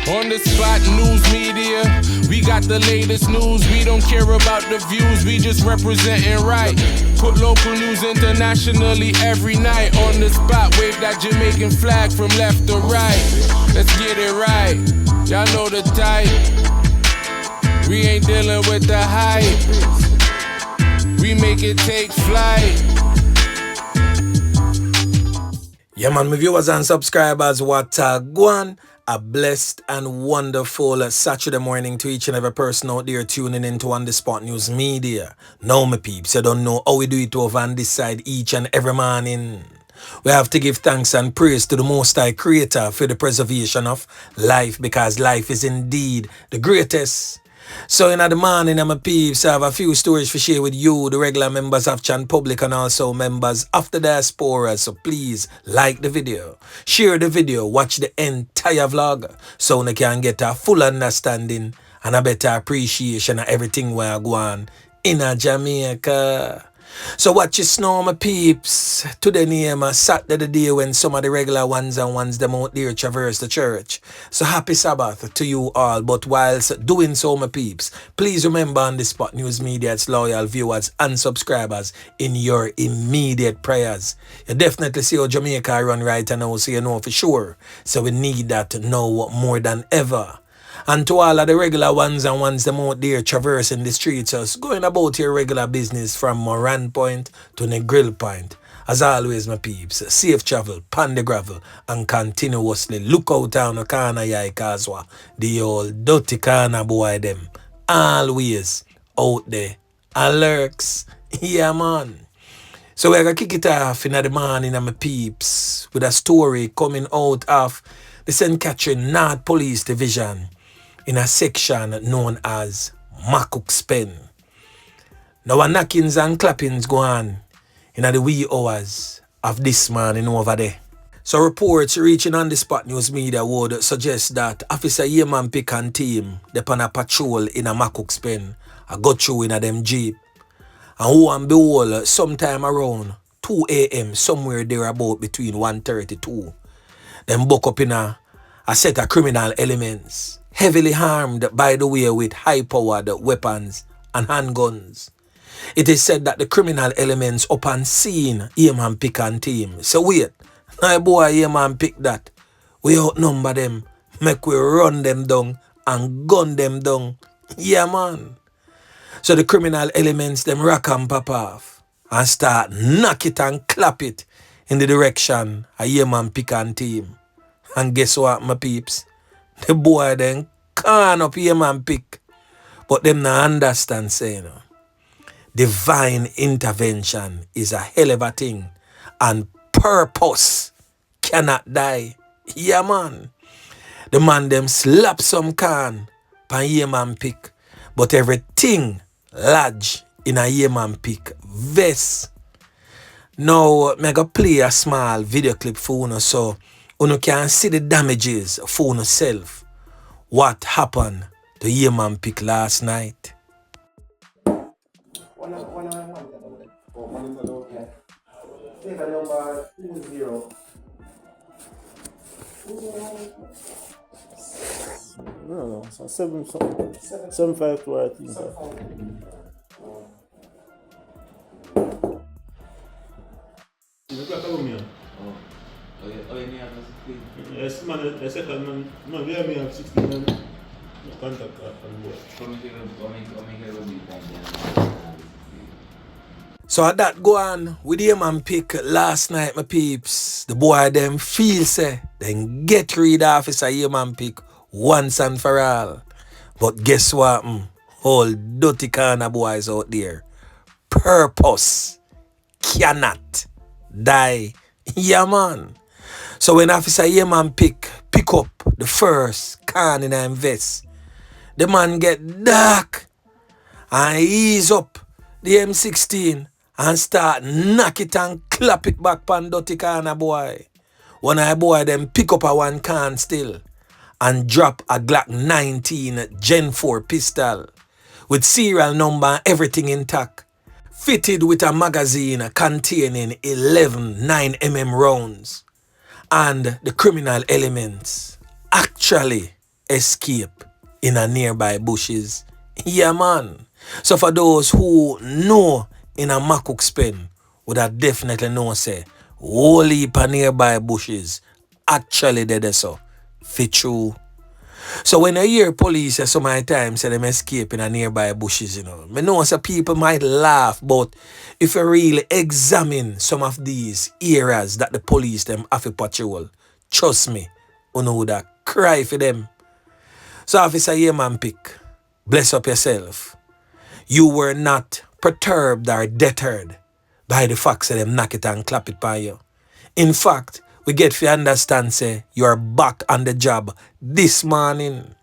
On the spot news media, we got the latest news. We don't care about the views, we just representing right. Put local news internationally every night. On the spot, wave that Jamaican flag from left to right. Let's get it right, y'all know the type. We ain't dealing with the hype. We make it take flight. Yeah man, my viewers and subscribers, what go on? A blessed and wonderful Saturday morning to each and every person out there tuning into On The Spot News Media. Now my peeps, you don't know how we do it over on this side each and every morning. We have to give thanks and praise to the Most High Creator for the preservation of life, because life is indeed the greatest. So in the morning, my peeps, I have a few stories to share with you, the regular members of Chan Public and also members of the diaspora. So please like the video, share the video, watch the entire vlog so you can get a full understanding and a better appreciation of everything we are going in Jamaica. So watch your snow, my peeps. Today name Saturday the day when some of the regular ones them out there traverse the church. So happy Sabbath to you all. But whilst doing so, my peeps, please remember On The Spot News Media's loyal viewers and subscribers in your immediate prayers. You definitely see how Jamaica run right now, so you know for sure. So we need that now more than ever. And to all of the regular ones and ones them out there traversing the streets, just going about your regular business from Moran Point to the Grill Point. As always, my peeps, safe travel, pan the gravel, and continuously look out down the corner yai Kazwa. The old dirty corner boy them. Always out there. And lurks. Yeah, man. So we're going to kick it off in the morning, my peeps, with a story coming out of the St. Catherine North Police Division in a section known as McCooks Pen. Now a knockings and clappings go on in the wee hours of this morning over there. So reports reaching On The Spot News Media would suggest that Officer Yeman Pick and team upon a patrol in a McCooks Pen a go through in a them jeep. And who and behold, sometime around 2 a.m. somewhere there about between 1:32, them buck up in a set of criminal elements, heavily armed, by the way, with high-powered weapons and handguns. It is said that the criminal elements upon seeing Yeman Pick and team, so wait, now boy Yeman Pick that, we outnumber them, make we run them down and gun them down. Yeah man. So the criminal elements them rock and pop off and start knock it and clap it in the direction of Yeman Pick and team. And guess what, my peeps? The boy then can't up Yeman Pick. But them not understand, say, you know, divine intervention is a hell of a thing. And purpose cannot die. Yeah, man. The man them slap some can pan Yeman Pick. But everything lodge in a Yeman Pick vest. Now, I'm going to play a small video clip for you so you can see the damages for yourself. What happened to Yeman Pick last night? No, so 752 I think. Yes, man, the second man, no, we have 16 men. Contact and So at that go on with Yeman Pick last night, my peeps. The boy them feel say, then get rid of Officer Yeman Pick once and for all. But guess what? All dirty kind of boys out there. Purpose cannot die. Yeah, man. So when Officer Yeman pick up the first can in a vest, the man get dark and ease up the M16 and start knock it and clap it back pan dirty can of boy. One of the boy them pick up a one can still and drop a Glock 19 Gen 4 pistol with serial number and everything intact, fitted with a magazine containing 11 9mm rounds. And the criminal elements actually escape in a nearby bushes. Yeah, man. So for those who know in a McCooks pen, would have definitely know say, whole heap of nearby bushes actually dead so. Fit true. So when I hear police some of the time say them escape in a nearby bushes, I know some people might laugh, but if you really examine some of these areas that the police them have to patrol, trust me, you know would cry for them. So Officer Yeman Pick, bless up yourself. You were not perturbed or deterred by the facts that them knock it and clap it by you. In fact, we get to understand say you are back on the job this morning.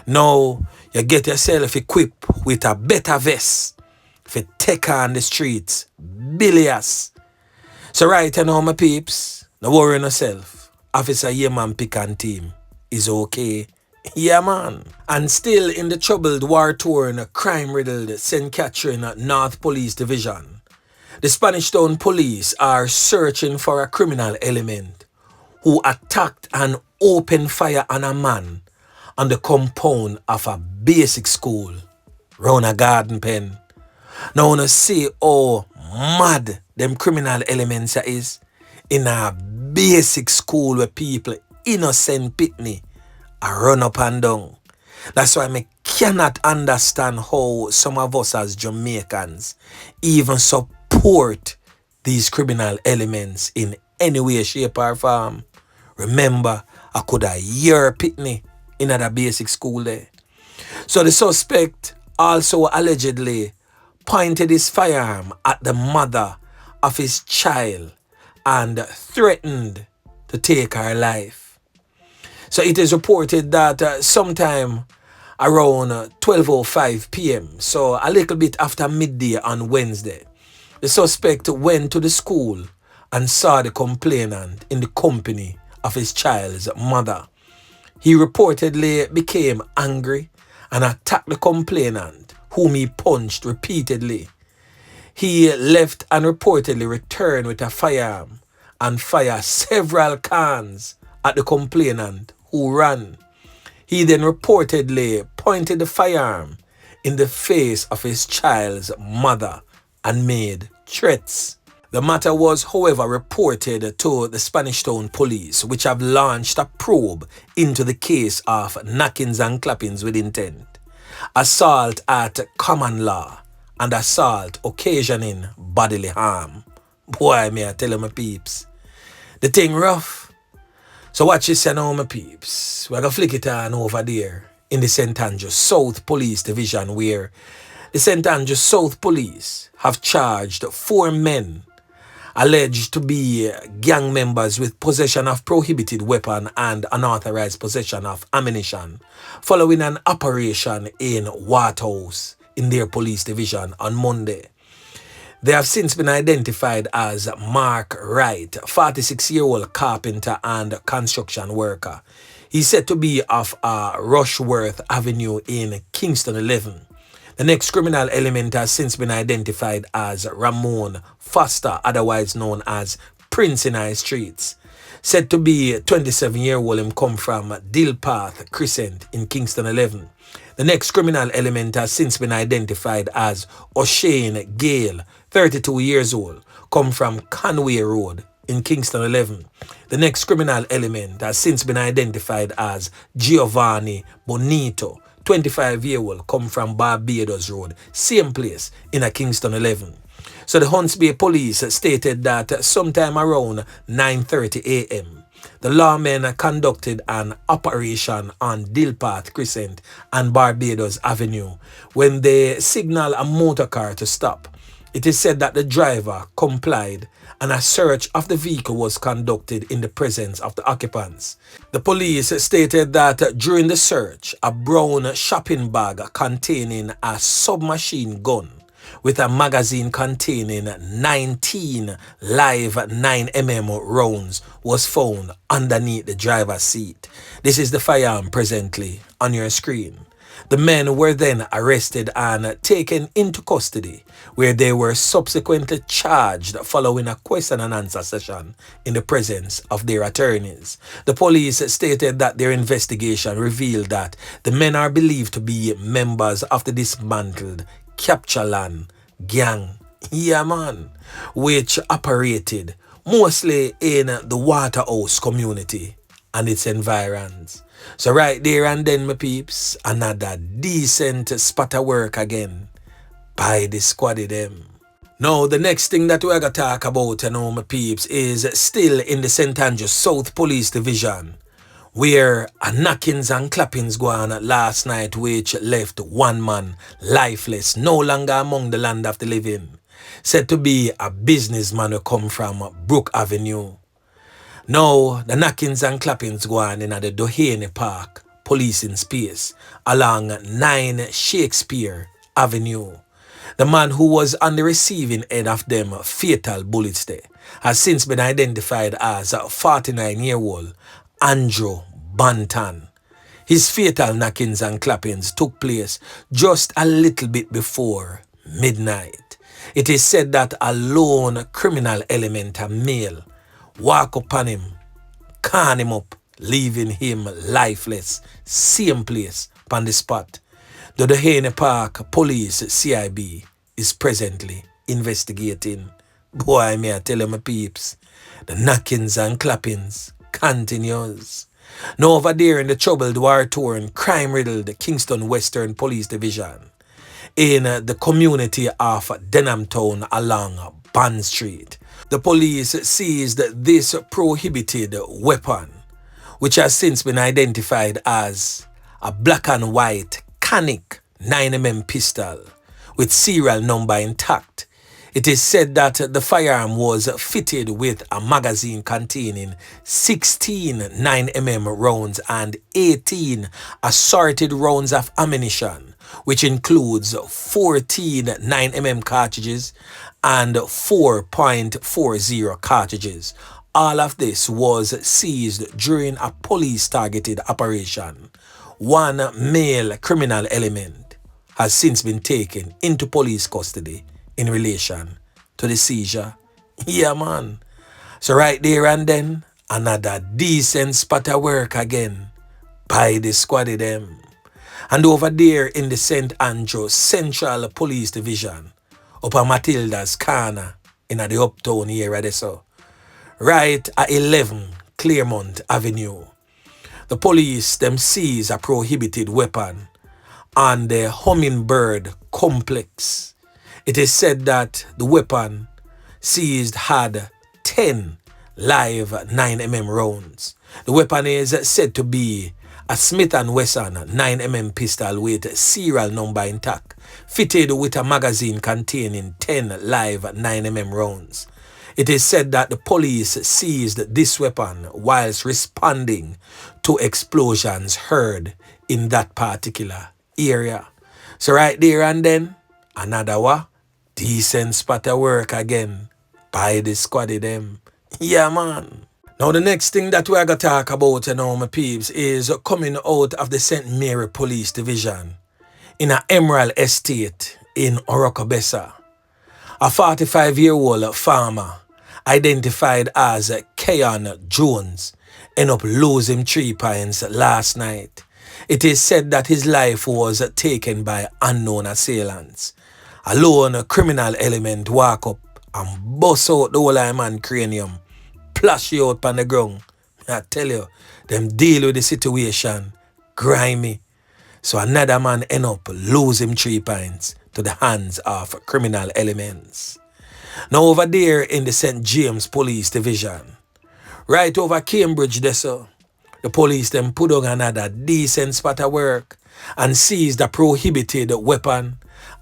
Now you get yourself equipped with a better vest if you take on the streets. Billions. So right now my peeps, no worry yourself. Officer Yeman Pick and team is okay. Yeah, man. And still in the troubled, war-torn, crime-riddled St. Catherine North Police Division, the Spanish Town Police are searching for a criminal element who attacked and opened fire on a man on the compound of a basic school round a garden pen. Now, wanna see how mad them criminal elements is in a basic school where people innocent pitney I run up and down. That's why I cannot understand how some of us as Jamaicans even support these criminal elements in any way, shape or form. Remember, I could have year pitney in a basic school there. So the suspect also allegedly pointed his firearm at the mother of his child and threatened to take her life. So it is reported that sometime around 12:05 p.m., so a little bit after midday on Wednesday, the suspect went to the school and saw the complainant in the company of his child's mother. He reportedly became angry and attacked the complainant, whom he punched repeatedly. He left and reportedly returned with a firearm and fired several cans at the complainant, who ran. He then reportedly pointed the firearm in the face of his child's mother and made threats. The matter was, however, reported to the Spanish Town Police, which have launched a probe into the case of knockings and clappings with intent, assault at common law, and assault occasioning bodily harm. Boy, may I tell you my peeps, the thing rough. So watch this now, my peeps. We're going to flick it on over there in the St. Andrews South Police Division, where the St. Andrews South Police have charged 4 men alleged to be gang members with possession of prohibited weapon and unauthorized possession of ammunition following an operation in Waterhouse in their police division on Monday. They have since been identified as Mark Wright, 46-year-old carpenter and construction worker. He's said to be of Rushworth Avenue in Kingston 11. The next criminal element has since been identified as Ramon Foster, otherwise known as Prince in High Streets. Said to be 27-year-old, him come from Dilpath Crescent in Kingston 11. The next criminal element has since been identified as O'Shane Gale, 32 years old, come from Conway Road in Kingston 11. The next criminal element has since been identified as Giovanni Bonito, 25-year-old, come from Barbados Road, same place in a Kingston 11. So the Hunts Bay Police stated that sometime around 9:30 a.m., the lawmen conducted an operation on Dilpath Crescent and Barbados Avenue when they signaled a motor car to stop. It is said that the driver complied and a search of the vehicle was conducted in the presence of the occupants. The police stated that during the search, a brown shopping bag containing a submachine gun with a magazine containing 19 live 9mm rounds was found underneath the driver's seat. This is the firearm presently on your screen. The men were then arrested and taken into custody, where they were subsequently charged following a question and answer session in the presence of their attorneys. The police stated that their investigation revealed that the men are believed to be members of the dismantled Capture Land gang, yeah man, which operated mostly in the Waterhouse community and its environs. So right there and then, my peeps, another decent spot of work again by the squaddy them. Now, the next thing that we're going to talk about, my peeps, is still in the St. Andrews South Police Division, where a knockings and clappings go on last night, which left one man lifeless, no longer among the land of the living, said to be a businessman who come from Bruk Avenue. Now, the knockings and clappings go on in the Doheny Park policing space along 9 Shakespeare Avenue. The man who was on the receiving end of them fatal bullets there has since been identified as a 49-year-old Andrew Banton. His fatal knockings and clappings took place just a little bit before midnight. It is said that a lone criminal element, a male, walk upon him, can him up, leaving him lifeless, same place on the spot. The Doheny Park Police CIB is presently investigating. Boy, may I tell you, my peeps, the knockings and clappings continues. Now over there in the troubled, war-torn, crime-riddled Kingston Western Police Division, in the community of Denham Town along Bond Street, the police seized this prohibited weapon, which has since been identified as a black and white Canic 9mm pistol with serial number intact. It is said that the firearm was fitted with a magazine containing 16 9mm rounds and 18 assorted rounds of ammunition, which includes 14 9mm cartridges and 4.40 cartridges. All of this was seized during a police targeted operation. One male criminal element has since been taken into police custody in relation to the seizure. Yeah, man. So right there and then, another decent spot of work again by the squaddy them. And over there in the St. Andrews Central Police Division, up at Matilda's corner in the Uptown area there, so right at 11 Claremont Avenue, the police them seize a prohibited weapon on the Hummingbird complex. It is said that the weapon seized had 10 live 9mm rounds. The weapon is said to be a Smith & Wesson 9mm pistol with serial number intact, fitted with a magazine containing 10 live 9mm rounds. It is said that the police seized this weapon whilst responding to explosions heard in that particular area. So right there and then, another decent spot of work again by the squaddy them. Yeah, man. Now the next thing that we're going to talk about, my peeps, is coming out of the St. Mary Police Division in an Emerald Estate in Orocobessa. A 45-year-old farmer identified as Keon Jones ended up losing 3 pints last night. It is said that his life was taken by unknown assailants. A lone criminal element walk up and bust out the whole of man cranium, splash you out on the ground. I tell you, them deal with the situation grimy. So another man end up losing 3 pints to the hands of criminal elements. Now over there in the St. James Police Division, right over Cambridge there, so the police then put on another decent spot of work and seized a prohibited weapon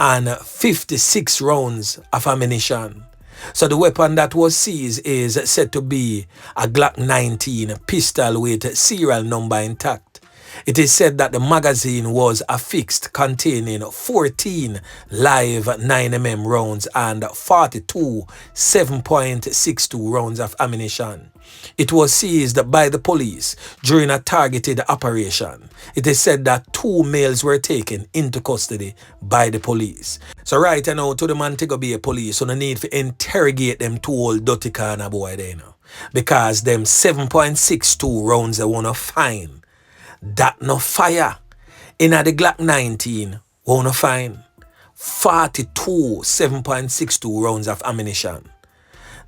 and 56 rounds of ammunition. So the weapon that was seized is said to be a Glock 19 pistol with serial number intact. It is said that the magazine was affixed containing 14 live 9mm rounds and 42 7.62 rounds of ammunition. It was seized by the police during a targeted operation. It is said that 2 males were taken into custody by the police. So right now to the Montego Bay police, so no need to interrogate them 2 old dirty corner boy there now. Because them 7.62 rounds they wanna find. That no fire. In the Glock 19, wanna find 42 7.62 rounds of ammunition.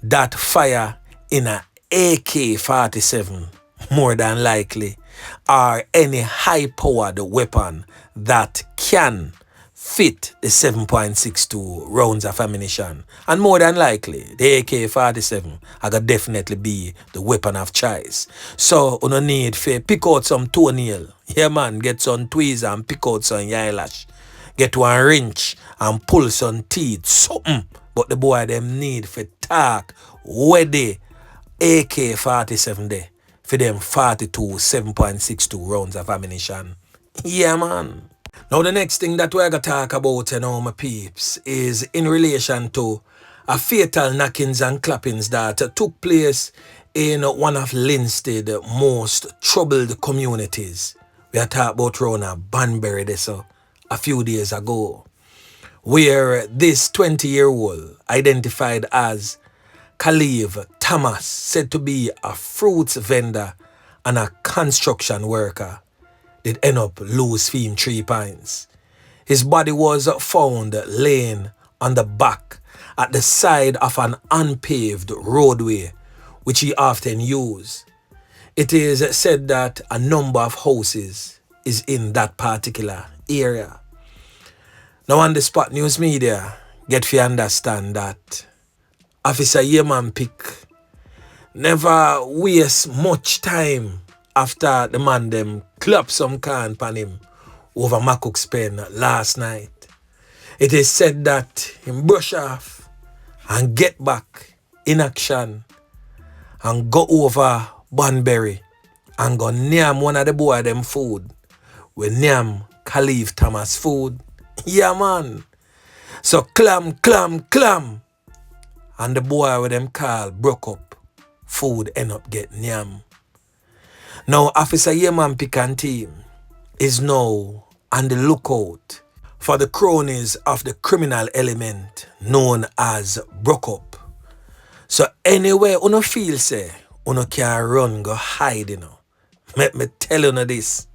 That fire in a AK-47, more than likely, or any high-powered weapon that can fit the 7.62 rounds of ammunition. And more than likely, the AK-47 are gonna definitely be the weapon of choice. So, you don't need to pick out some toenail. Yeah, man, get some tweezers and pick out some eyelash. Get one wrench and pull some teeth, something. But the boy them need for talk where the AK-47 there for them 42 7.62 rounds of ammunition. Yeah, man. Now the next thing that we're going to talk about, my peeps, is in relation to a fatal knockings and clappings that took place in one of Linstead's most troubled communities. We are talking about around Banbury this a few days ago, where this 20-year-old identified as Khalif Thomas, said to be a fruits vendor and a construction worker, did end up lose him 3 pints. His body was found laying on the back at the side of an unpaved roadway, which he often used. It is said that a number of houses is in that particular area. Now on the Spot News Media, get to understand that Officer Yeman Pick never waste much time after the man them clap some can pan him over McCooks pen last night. It is said that him brush off and get back in action and go over Banbury and go name one of the boy them food. We name Khalif Thomas food. Yeah, man. So clam. And the boy with them call Bruk-Up food end up get name. Now, Officer Yeman Pick and team is now on the lookout for the cronies of the criminal element known as Bruk-Up. So anyway, you no feel say, you no can run, go hide, Let me tell you this.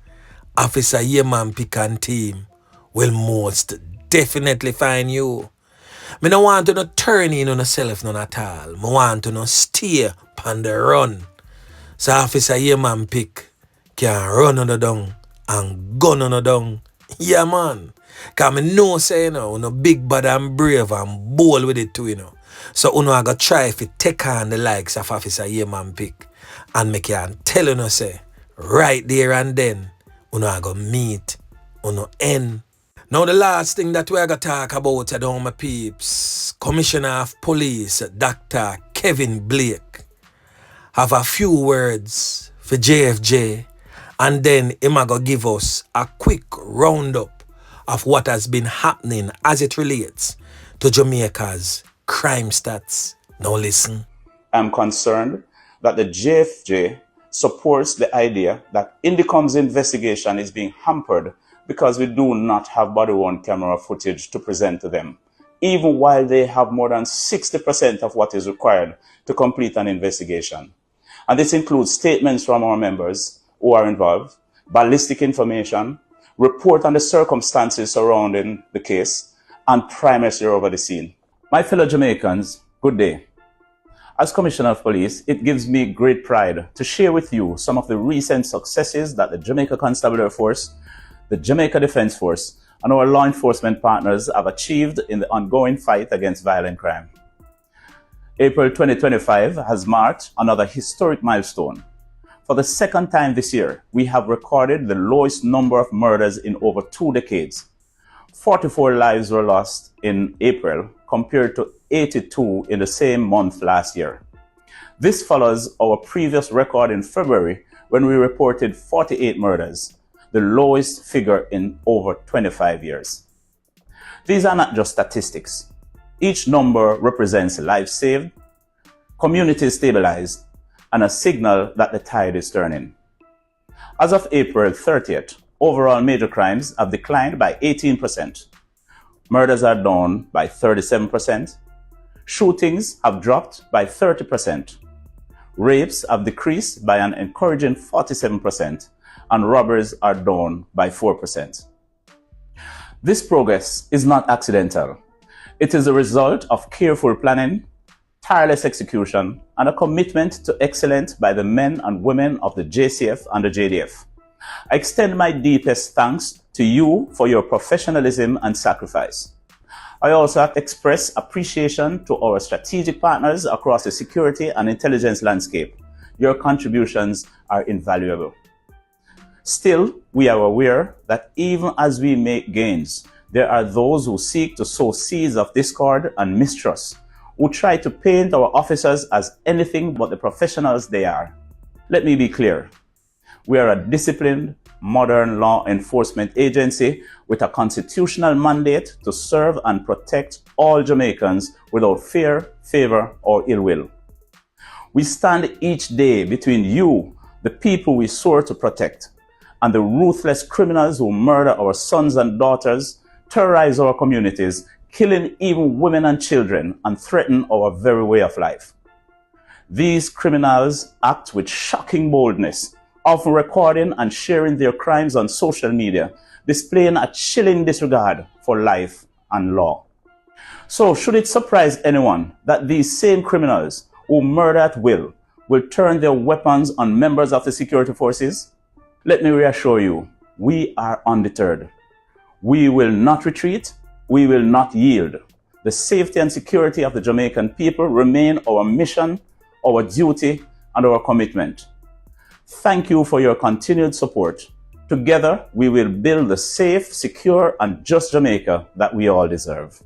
Officer Yeman Pick and team will most definitely find you. Me no want to no turn in on yourself none at all. Me want to no stay on the run. So Officer Yeman Pick can run on the down and gun on the down. Yeah, man. Because me know say, you big bad and brave and bold with it too, So you I go try to take on the likes of Officer Yeman Pick. And me can tell you, say, right there and then, I go meet, end. Now the last thing that we're going to talk about, my peeps, Commissioner of Police, Dr. Kevin Blake, have a few words for JFJ, and then he's going to give us a quick roundup of what has been happening as it relates to Jamaica's crime stats. Now listen. I'm concerned that the JFJ supports the idea that Indicom's investigation is being hampered because we do not have body-worn camera footage to present to them, even while they have more than 60% of what is required to complete an investigation. And this includes statements from our members who are involved, ballistic information, report on the circumstances surrounding the case, and primacy over the scene. My fellow Jamaicans, good day. As Commissioner of Police, it gives me great pride to share with you some of the recent successes that the Jamaica Constabulary Force, the Jamaica Defence Force, and our law enforcement partners have achieved in the ongoing fight against violent crime. April 2025 has marked another historic milestone. For the second time this year, we have recorded the lowest number of murders in over 2 decades. 44 lives were lost in April compared to 82 in the same month last year. This follows our previous record in February when we reported 48 murders. the lowest figure in over 25 years. These are not just statistics. Each number represents lives saved, communities stabilized, and a signal that the tide is turning. As of April 30th, overall major crimes have declined by 18%. Murders are down by 37%. Shootings have dropped by 30%. Rapes have decreased by an encouraging 47%, and robberies are down by 4%. This progress is not accidental. It is a result of careful planning, tireless execution, and a commitment to excellence by the men and women of the JCF and the JDF. I extend my deepest thanks to you for your professionalism and sacrifice. I also express appreciation to our strategic partners across the security and intelligence landscape. Your contributions are invaluable. Still, we are aware that even as we make gains, there are those who seek to sow seeds of discord and mistrust, who try to paint our officers as anything but the professionals they are. Let me be clear. We are a disciplined, modern law enforcement agency with a constitutional mandate to serve and protect all Jamaicans without fear, favor, or ill will. We stand each day between you, the people we swore to protect, and the ruthless criminals who murder our sons and daughters, terrorize our communities, killing even women and children, and threaten our very way of life. These criminals act with shocking boldness, often recording and sharing their crimes on social media, displaying a chilling disregard for life and law. So, should it surprise anyone that these same criminals who murder at will turn their weapons on members of the security forces? Let me reassure you, we are undeterred. We will not retreat. We will not yield. The safety and security of the Jamaican people remain our mission, our duty, and our commitment. Thank you for your continued support. Together, we will build the safe, secure, and just Jamaica that we all deserve.